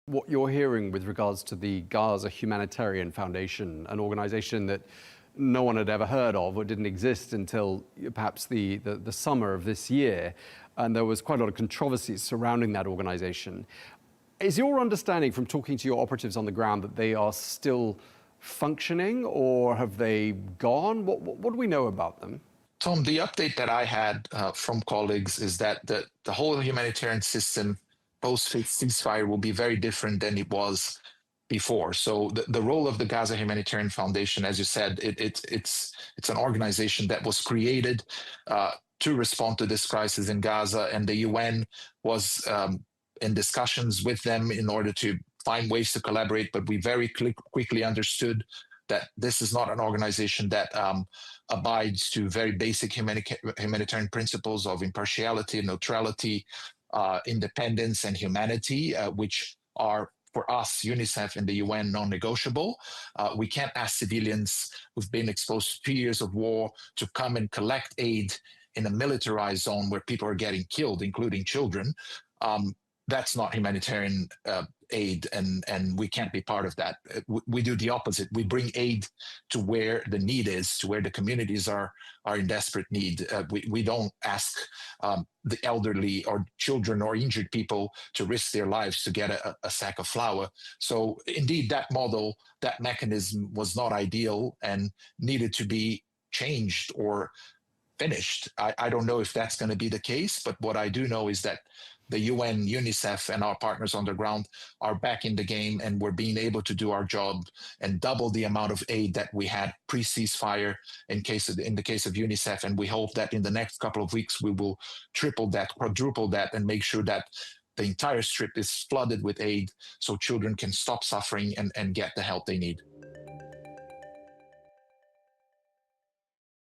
what you're hearing with regards to the Gaza Humanitarian Foundation, an organization that no one had ever heard of or didn't exist until perhaps the summer of this year. And there was quite a lot of controversy surrounding that organization. Is your understanding from talking to your operatives on the ground that they are still functioning, or have they gone? What do we know about them? Tom, the update that I had from colleagues is that the whole humanitarian system post-ceasefire will be very different than it was before. So the role of the Gaza Humanitarian Foundation, as you said, it's an organization that was created to respond to this crisis in Gaza, and the UN was in discussions with them in order to find ways to collaborate. But we very quickly understood that this is not an organization that abides to very basic humanitarian principles of impartiality, neutrality, independence, and humanity, which are, for us, UNICEF and the UN, non-negotiable. We can't ask civilians who've been exposed to 2 years of war to come and collect aid in a militarized zone where people are getting killed, including children. That's not humanitarian aid, and we can't be part of that. We do the opposite. We bring aid to where the need is, to where the communities are in desperate need. We don't ask the elderly or children or injured people to risk their lives to get a sack of flour. So indeed, that model, that mechanism was not ideal and needed to be changed or finished. I don't know if that's going to be the case, but what I do know is that the UN, UNICEF, and our partners on the ground are back in the game, and we're being able to do our job and double the amount of aid that we had pre-ceasefire in the case of UNICEF. And we hope that in the next couple of weeks we will triple that, quadruple that, and make sure that the entire strip is flooded with aid so children can stop suffering and get the help they need.